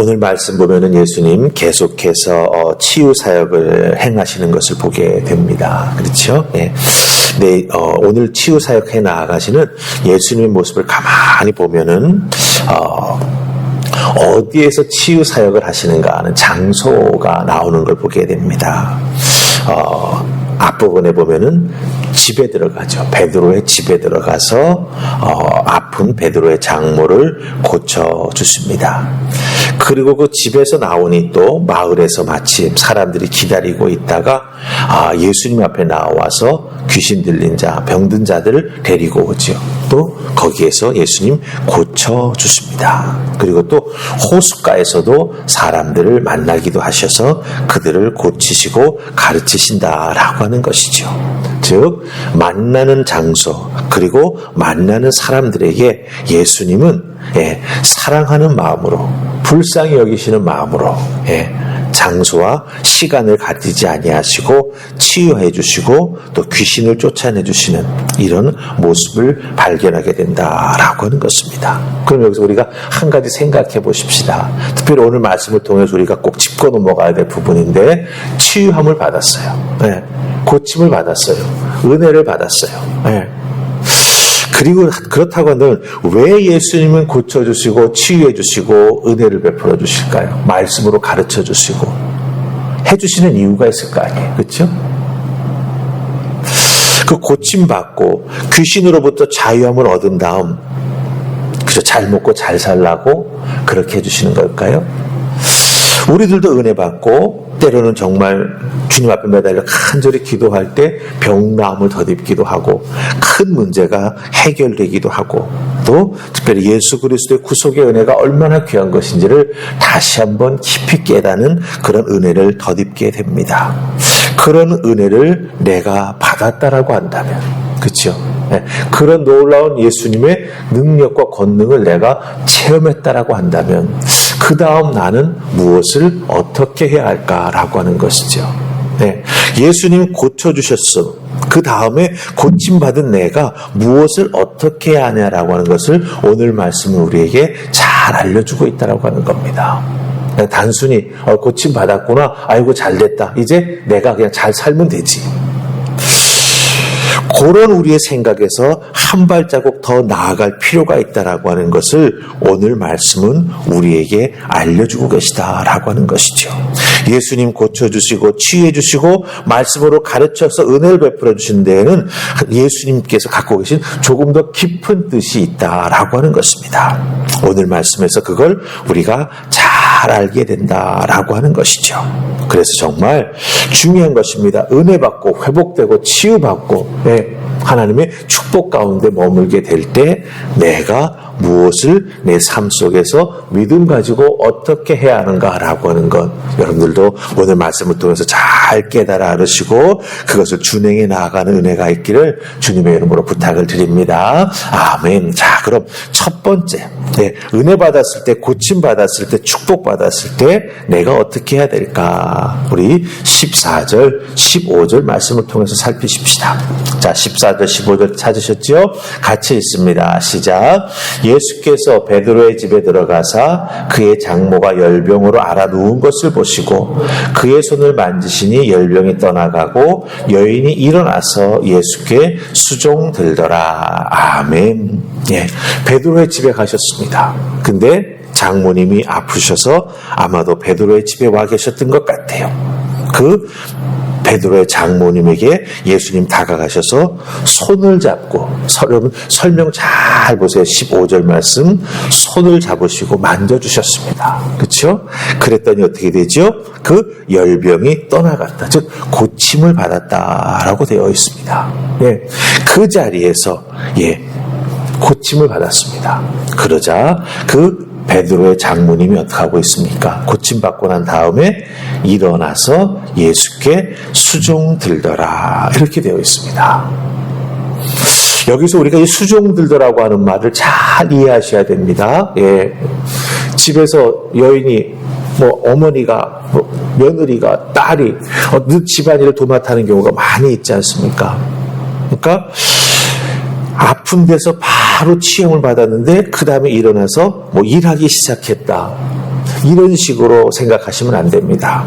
오늘 말씀 보면은 예수님 계속해서 치유 사역을 행하시는 것을 보게 됩니다. 그렇죠? 네. 네, 오늘 치유 사역 해 나아가시는 예수님의 모습을 가만히 보면은 어디에서 치유 사역을 하시는가 하는 장소가 나오는 걸 보게 됩니다. 앞부분에 보면은 집에 들어가죠. 베드로의 집에 들어가서 아픈 베드로의 장모를 고쳐주십니다. 그리고 그 집에서 나오니 또 마을에서 마침 사람들이 기다리고 있다가 예수님 앞에 나와서 귀신 들린 자, 병든 자들을 데리고 오죠. 또 거기에서 예수님 고쳐주십니다. 그리고 또 호숫가에서도 사람들을 만나기도 하셔서 그들을 고치시고 가르치신다라고 하는 것이죠. 즉 만나는 장소 그리고 만나는 사람들에게 예수님은 사랑하는 마음으로 불쌍히 여기시는 마음으로 장소와 시간을 가리지 아니하시고 치유해 주시고 또 귀신을 쫓아내 주시는 이런 모습을 발견하게 된다라고 하는 것입니다. 그럼 여기서 우리가 한 가지 생각해 보십시다. 특별히 오늘 말씀을 통해서 우리가 꼭 짚고 넘어가야 될 부분인데 치유함을 받았어요. 고침을 받았어요. 은혜를 받았어요. 그리고 그렇다고 한다면 왜 예수님은 고쳐주시고 치유해주시고 은혜를 베풀어 주실까요? 말씀으로 가르쳐 주시고 해주시는 이유가 있을 거 아니에요. 그렇죠? 그 고침받고 귀신으로부터 자유함을 얻은 다음 그죠? 잘 먹고 잘 살라고 그렇게 해주시는 걸까요? 우리들도 은혜 받고 때로는 정말 주님 앞에 매달려 간절히 기도할 때 병나음을 덧입기도 하고 큰 문제가 해결되기도 하고 또 특별히 예수 그리스도의 구속의 은혜가 얼마나 귀한 것인지를 다시 한번 깊이 깨닫는 그런 은혜를 덧입게 됩니다. 그런 은혜를 내가 받았다라고 한다면 그렇죠? 그런 놀라운 예수님의 능력과 권능을 내가 체험했다라고 한다면 그 다음 나는 무엇을 어떻게 해야 할까라고 하는 것이죠. 예수님 고쳐주셨어. 그 다음에 고침받은 내가 무엇을 어떻게 해야 하냐라고 하는 것을 오늘 말씀은 우리에게 잘 알려주고 있다라고 하는 겁니다. 단순히 고침받았구나. 아이고 잘됐다. 이제 내가 그냥 잘 살면 되지. 그런 우리의 생각에서 한 발자국 더 나아갈 필요가 있다라고 하는 것을 오늘 말씀은 우리에게 알려주고 계시다라고 하는 것이죠. 예수님 고쳐주시고 치유해주시고 말씀으로 가르쳐서 은혜를 베풀어 주신 데에는 예수님께서 갖고 계신 조금 더 깊은 뜻이 있다라고 하는 것입니다. 오늘 말씀에서 그걸 우리가 잘 알게 된다라고 하는 것이죠. 그래서 정말 중요한 것입니다. 은혜 받고 회복되고 치유받고 하나님의 축복 가운데 머물게 될 때 내가 무엇을 내 삶 속에서 믿음 가지고 어떻게 해야 하는가라고 하는 것 여러분들도 오늘 말씀을 통해서 잘 깨달아 알으시고 그것을 준행해 나아가는 은혜가 있기를 주님의 이름으로 부탁을 드립니다. 아멘. 자, 그럼 첫 번째 은혜 받았을 때 고침 받았을 때 축복 받았을 때 내가 어떻게 해야 될까? 우리 14절 15절 말씀을 통해서 살피십시다. 자, 14절 15절 찾으셨죠? 같이 읽습니다. 시작. 예수께서 베드로의 집에 들어가사 그의 장모가 열병으로 앓아 누운 것을 보시고 그의 손을 만지시니 열병이 떠나가고 여인이 일어나서 예수께 수종들더라. 아멘. 베드로의 집에 가셨습니다. 근데 장모님이 아프셔서 아마도 베드로의 집에 와 계셨던 것 같아요. 그 베드로의 장모님에게 예수님 다가가셔서 손을 잡고 여러분 설명 잘 보세요. 15절 말씀 손을 잡으시고 만져주셨습니다. 그렇죠? 그랬더니 어떻게 되죠? 그 열병이 떠나갔다. 즉 고침을 받았다라고 되어 있습니다. 그 자리에서 고침을 받았습니다. 그러자 그 베드로의 장모님이 어떻게 하고 있습니까? 고침받고 난 다음에 일어나서 예수께 수종들더라 이렇게 되어 있습니다. 여기서 우리가 이 수종들더라고 하는 말을 잘 이해하셔야 됩니다. 집에서 여인이 어머니가 며느리가 딸이 집안일을 도맡아하는 경우가 많이 있지 않습니까? 그러니까 아픈 데서 바로 치유를 받았는데 그 다음에 일어나서 일하기 시작했다. 이런 식으로 생각하시면 안 됩니다.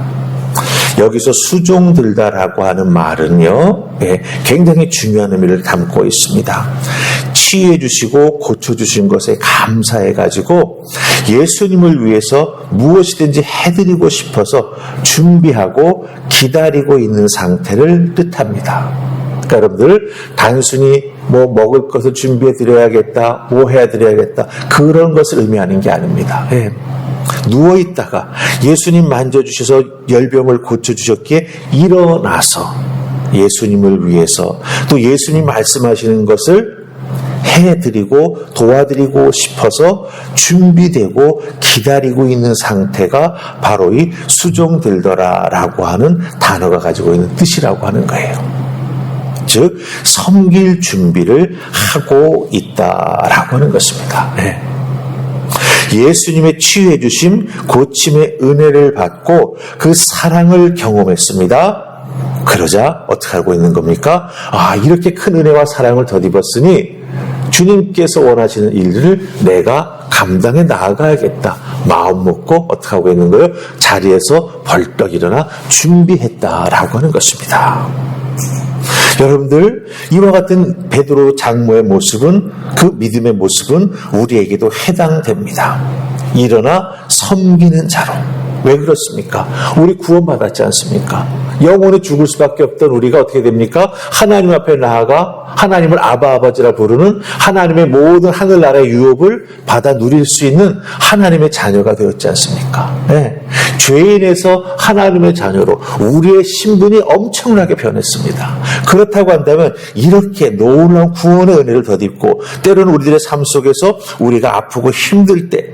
여기서 수종들다라고 하는 말은요, 굉장히 중요한 의미를 담고 있습니다. 치유해 주시고 고쳐주신 것에 감사해가지고 예수님을 위해서 무엇이든지 해드리고 싶어서 준비하고 기다리고 있는 상태를 뜻합니다. 그러니까 여러분들 단순히 먹을 것을 준비해 드려야겠다, 해야 드려야겠다, 그런 것을 의미하는 게 아닙니다. 누워있다가 예수님 만져주셔서 열병을 고쳐주셨기에 일어나서 예수님을 위해서 또 예수님 말씀하시는 것을 해드리고 도와드리고 싶어서 준비되고 기다리고 있는 상태가 바로 이 수종들더라라고 하는 단어가 가지고 있는 뜻이라고 하는 거예요. 즉 섬길 준비를 하고 있다라고 하는 것입니다. 예수님의 치유해 주심, 고침의 은혜를 받고 그 사랑을 경험했습니다. 그러자 어떻게 하고 있는 겁니까? 이렇게 큰 은혜와 사랑을 덧입었으니 주님께서 원하시는 일들을 내가 감당해 나아가야겠다. 마음 먹고 어떻게 하고 있는 거예요? 자리에서 벌떡 일어나 준비했다라고 하는 것입니다. 여러분들, 이와 같은 베드로 장로의 모습은, 그 믿음의 모습은 우리에게도 해당됩니다. 일어나 섬기는 자로. 왜 그렇습니까? 우리 구원받았지 않습니까? 영원히 죽을 수밖에 없던 우리가 어떻게 됩니까? 하나님 앞에 나아가 하나님을 아바 아버지라 부르는 하나님의 모든 하늘나라의 유업을 받아 누릴 수 있는 하나님의 자녀가 되었지 않습니까? 죄인에서 하나님의 자녀로 우리의 신분이 엄청나게 변했습니다. 그렇다고 한다면 이렇게 놀라운 구원의 은혜를 덧입고 때로는 우리들의 삶 속에서 우리가 아프고 힘들 때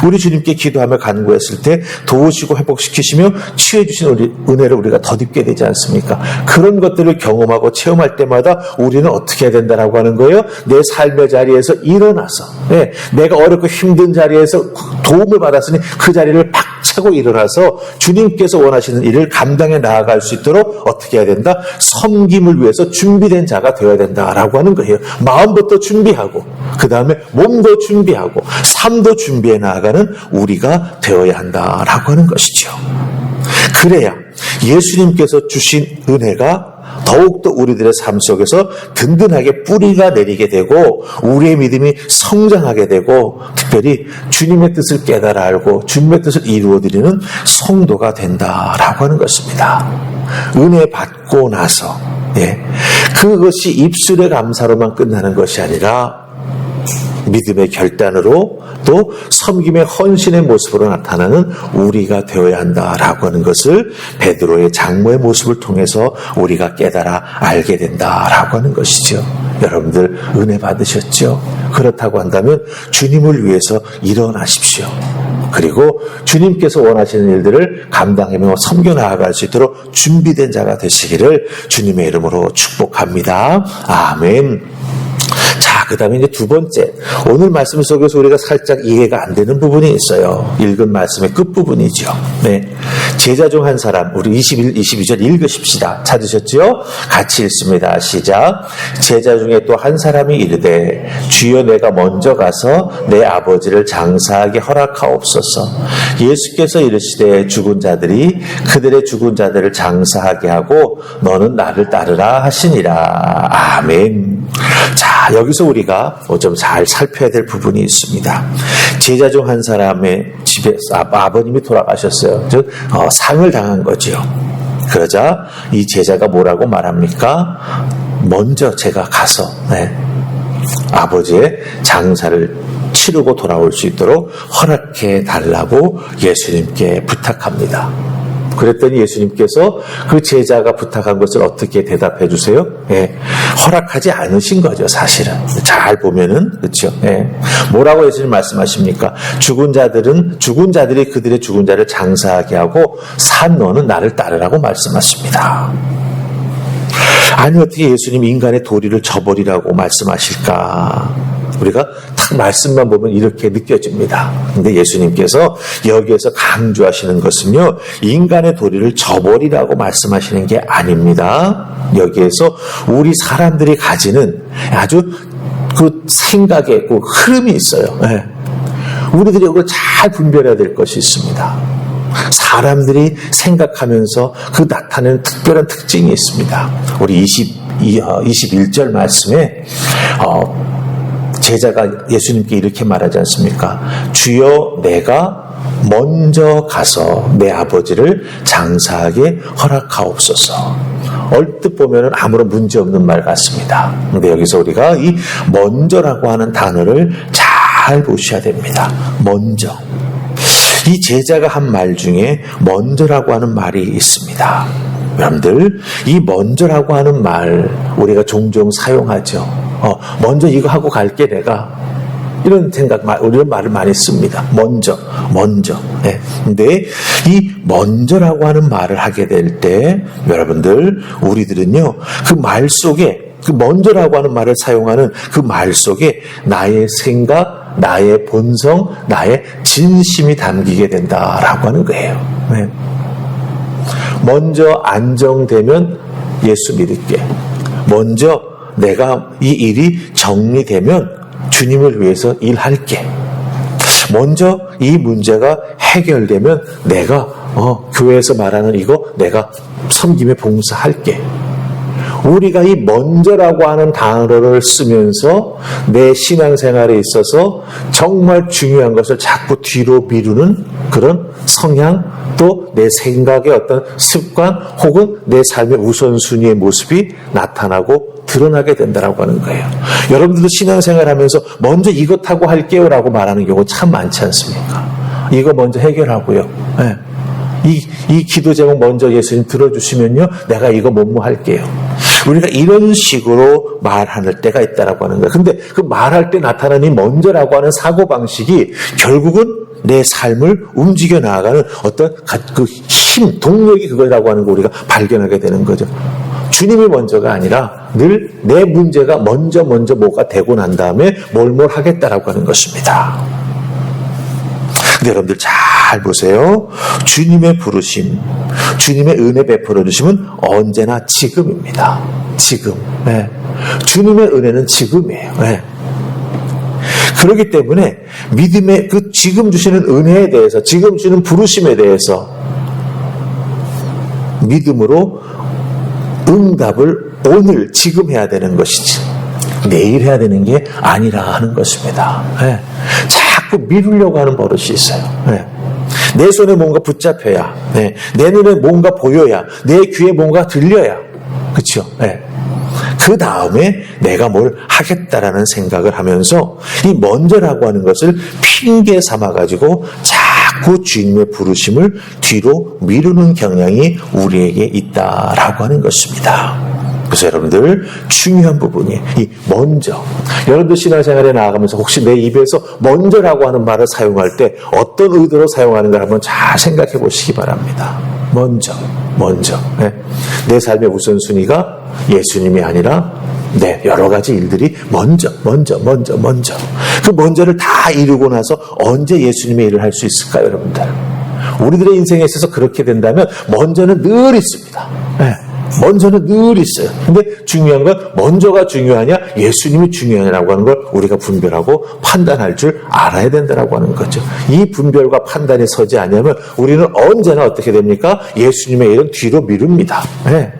우리 주님께 기도하며 간구했을 때 도우시고 회복시키시며 치유해 주신 은혜를 우리가 덧입게 되지 않습니까? 그런 것들을 경험하고 체험할 때마다 우리는 어떻게 해야 된다라고 하는 거예요? 내 삶의 자리에서 일어나서 내가 어렵고 힘든 자리에서 도움을 받았으니 그 자리를 박차고 일어나서 주님께서 원하시는 일을 감당해 나아갈 수 있도록 어떻게 해야 된다? 섬김을 위해서 준비된 자가 되어야 된다라고 하는 거예요. 마음부터 준비하고 그 다음에 몸도 준비하고 삶도 준비해 나아가는 우리가 되어야 한다라고 하는 것이죠. 그래야 예수님께서 주신 은혜가 더욱더 우리들의 삶 속에서 든든하게 뿌리가 내리게 되고 우리의 믿음이 성장하게 되고 특별히 주님의 뜻을 깨달아 알고 주님의 뜻을 이루어드리는 성도가 된다라고 하는 것입니다. 은혜 받고 나서 그것이 입술의 감사로만 끝나는 것이 아니라 믿음의 결단으로 또 섬김의 헌신의 모습으로 나타나는 우리가 되어야 한다라고 하는 것을 베드로의 장모의 모습을 통해서 우리가 깨달아 알게 된다라고 하는 것이죠. 여러분들 은혜 받으셨죠? 그렇다고 한다면 주님을 위해서 일어나십시오. 그리고 주님께서 원하시는 일들을 감당하며 섬겨 나아갈 수 있도록 준비된 자가 되시기를 주님의 이름으로 축복합니다. 아멘. 자, 그 다음에 이제 두 번째. 오늘 말씀 속에서 우리가 살짝 이해가 안 되는 부분이 있어요. 읽은 말씀의 끝부분이죠. 제자 중 한 사람, 우리 22절 읽으십시다. 찾으셨죠? 같이 읽습니다. 시작. 제자 중에 또 한 사람이 이르되 주여 내가 먼저 가서 내 아버지를 장사하게 허락하옵소서. 예수께서 이르시되 죽은 자들이 그들의 죽은 자들을 장사하게 하고 너는 나를 따르라 하시니라. 아멘. 자, 여기서 우리가 좀 잘 살펴야 될 부분이 있습니다. 제자 중 한 사람의 집에 아버님이 돌아가셨어요. 즉 상을 당한 거죠. 그러자 이 제자가 뭐라고 말합니까? 먼저 제가 가서 아버지의 장사를 치르고 돌아올 수 있도록 허락해 달라고 예수님께 부탁합니다. 그랬더니 예수님께서 그 제자가 부탁한 것을 어떻게 대답해 주세요? 허락하지 않으신 거죠, 사실은. 잘 보면은, 그렇죠? 뭐라고 예수님 말씀하십니까? 죽은 자들이 그들의 죽은 자를 장사하게 하고 산 너는 나를 따르라고 말씀하십니다. 아니, 어떻게 예수님 인간의 도리를 저버리라고 말씀하실까? 우리가 딱 말씀만 보면 이렇게 느껴집니다. 근데 예수님께서 여기에서 강조하시는 것은요, 인간의 도리를 저버리라고 말씀하시는 게 아닙니다. 여기에서 우리 사람들이 가지는 아주 그 생각의 그 흐름이 있어요. 우리들이 이걸 잘 분별해야 될 것이 있습니다. 사람들이 생각하면서 그 나타내는 특별한 특징이 있습니다. 우리 21절 말씀에 제자가 예수님께 이렇게 말하지 않습니까? 주여, 내가 먼저 가서 내 아버지를 장사하게 허락하옵소서. 얼뜻 보면 아무런 문제 없는 말 같습니다. 근데 여기서 우리가 이 먼저라고 하는 단어를 잘 보셔야 됩니다. 먼저. 이 제자가 한 말 중에 먼저라고 하는 말이 있습니다. 여러분들, 이 먼저라고 하는 말 우리가 종종 사용하죠. 먼저 이거 하고 갈게 내가. 이런 생각, 이런 말을 많이 씁니다. 먼저. 네. 근데 이 먼저라고 하는 말을 하게 될 때 여러분들, 우리들은요, 그 말 속에, 그 먼저라고 하는 말을 사용하는 그 말 속에 나의 생각, 나의 본성, 나의 진심이 담기게 된다라고 하는 거예요. 네. 먼저 안정되면 예수 믿을게. 먼저 내가 이 일이 정리되면 주님을 위해서 일할게. 먼저 이 문제가 해결되면 내가 교회에서 말하는 이거 내가 섬김에 봉사할게. 우리가 이 먼저라고 하는 단어를 쓰면서 내 신앙생활에 있어서 정말 중요한 것을 자꾸 뒤로 미루는 그런 성향, 또 내 생각의 어떤 습관 혹은 내 삶의 우선순위의 모습이 나타나고 드러나게 된다고 하는 거예요. 여러분들도 신앙생활 하면서 먼저 이것하고 할게요 라고 말하는 경우 참 많지 않습니까? 이거 먼저 해결하고요. 네. 이 기도 제목 먼저 예수님 들어주시면요, 내가 이거 뭐뭐 할게요. 우리가 이런 식으로 말할 때가 있다라고 하는 거예요. 근데 그 말할 때 나타나는 이 먼저라고 하는 사고방식이 결국은 내 삶을 움직여 나아가는 어떤 그 힘, 동력이 그거라고 하는 거 우리가 발견하게 되는 거죠. 주님이 먼저가 아니라 늘 내 문제가 먼저 뭐가 되고 난 다음에 뭘 하겠다라고 하는 것입니다. 근데 여러분들 잘 보세요. 주님의 부르심, 주님의 은혜 베풀어 주심은 언제나 지금입니다. 지금. 네. 주님의 은혜는 지금이에요. 네. 그렇기 때문에 믿음의 그 지금 주시는 은혜에 대해서, 지금 주는 부르심에 대해서 믿음으로 응답을 오늘 지금 해야 되는 것이지 내일 해야 되는 게 아니라 하는 것입니다. 네. 자꾸 미루려고 하는 버릇이 있어요. 네. 내 손에 뭔가 붙잡혀야, 네. 내 눈에 뭔가 보여야, 내 귀에 뭔가 들려야, 그렇죠? 네. 그 다음에 내가 뭘 하겠다라는 생각을 하면서 이 먼저라고 하는 것을 핑계 삼아가지고 자꾸 주님의 부르심을 뒤로 미루는 경향이 우리에게 있다라고 하는 것입니다. 그래서 여러분들 중요한 부분이 이 먼저, 여러분들 신앙생활에 나아가면서 혹시 내 입에서 먼저라고 하는 말을 사용할 때 어떤 의도로 사용하는가 한번 잘 생각해 보시기 바랍니다. 먼저. 네. 내 삶의 우선순위가 예수님이 아니라 여러 가지 일들이 먼저. 그 먼저를 다 이루고 나서 언제 예수님의 일을 할 수 있을까요, 여러분들? 우리들의 인생에 있어서 그렇게 된다면 먼저는 늘 있습니다. 네. 먼저는 늘 있어요. 근데 중요한 건 먼저가 중요하냐, 예수님이 중요하냐라고 하는 걸 우리가 분별하고 판단할 줄 알아야 된다라고 하는 거죠. 이 분별과 판단이 서지 않으면 우리는 언제나 어떻게 됩니까? 예수님의 일은 뒤로 미룹니다. 네.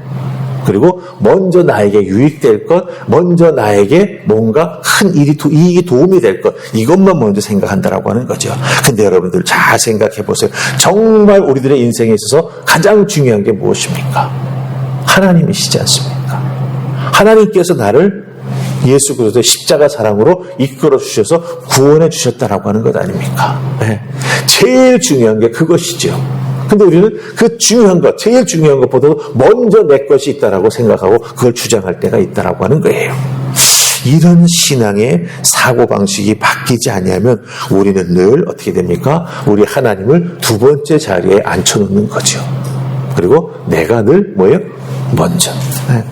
그리고 먼저 나에게 유익될 것, 먼저 나에게 뭔가 큰 이익이 도움이 될 것, 이것만 먼저 생각한다라고 하는 거죠. 근데 여러분들 잘 생각해 보세요. 정말 우리들의 인생에 있어서 가장 중요한 게 무엇입니까? 하나님이시지 않습니까? 하나님께서 나를 예수 그리스도의 십자가 사랑으로 이끌어 주셔서 구원해 주셨다라고 하는 것 아닙니까? 네. 제일 중요한 게 그것이죠. 근데 우리는 그 중요한 것, 제일 중요한 것보다도 먼저 내 것이 있다라고 생각하고 그걸 주장할 때가 있다라고 하는 거예요. 이런 신앙의 사고방식이 바뀌지 않으면 우리는 늘 어떻게 됩니까? 우리 하나님을 두 번째 자리에 앉혀놓는 거죠. 그리고 내가 늘 먼저. 네.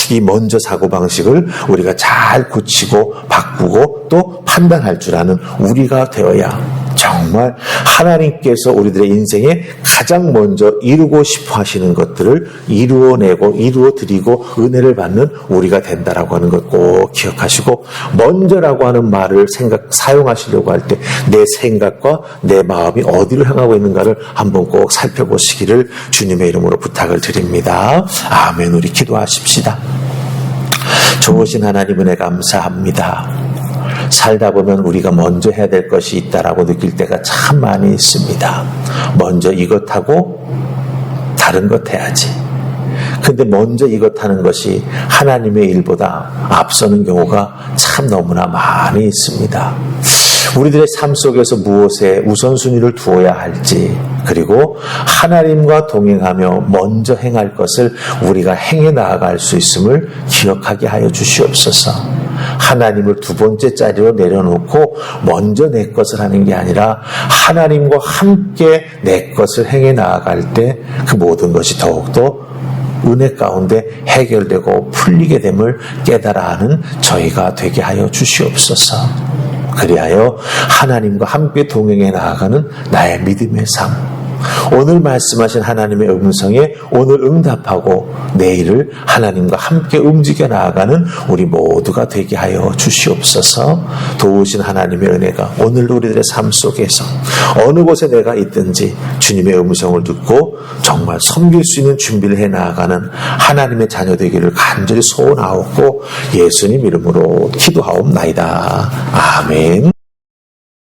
이 먼저 사고방식을 우리가 잘 고치고 바꾸고 또 판단할 줄 아는 우리가 되어야 정말 하나님께서 우리들의 인생에 가장 먼저 이루고 싶어 하시는 것들을 이루어내고 이루어드리고 은혜를 받는 우리가 된다라고 하는 것 꼭 기억하시고, 먼저라고 하는 말을 사용하시려고 할 때 내 생각과 내 마음이 어디를 향하고 있는가를 한번 꼭 살펴보시기를 주님의 이름으로 부탁을 드립니다. 아멘. 우리 기도하십시다. 좋으신 하나님 은혜 감사합니다. 살다 보면 우리가 먼저 해야 될 것이 있다라고 느낄 때가 참 많이 있습니다. 먼저 이것하고 다른 것 해야지. 근데 먼저 이것 하는 것이 하나님의 일보다 앞서는 경우가 참 너무나 많이 있습니다. 우리들의 삶 속에서 무엇에 우선순위를 두어야 할지, 그리고 하나님과 동행하며 먼저 행할 것을 우리가 행해 나아갈 수 있음을 기억하게 하여 주시옵소서. 하나님을 두 번째 자리로 내려놓고 먼저 내 것을 하는 게 아니라 하나님과 함께 내 것을 행해 나아갈 때 그 모든 것이 더욱더 은혜 가운데 해결되고 풀리게 됨을 깨달아 하는 저희가 되게 하여 주시옵소서. 그리하여 하나님과 함께 동행해 나아가는 나의 믿음의 삶, 오늘 말씀하신 하나님의 음성에 오늘 응답하고 내일을 하나님과 함께 움직여 나아가는 우리 모두가 되게 하여 주시옵소서. 도우신 하나님의 은혜가 오늘도 우리들의 삶 속에서 어느 곳에 내가 있든지 주님의 음성을 듣고 정말 섬길 수 있는 준비를 해 나아가는 하나님의 자녀 되기를 간절히 소원하옵고 예수님 이름으로 기도하옵나이다. 아멘.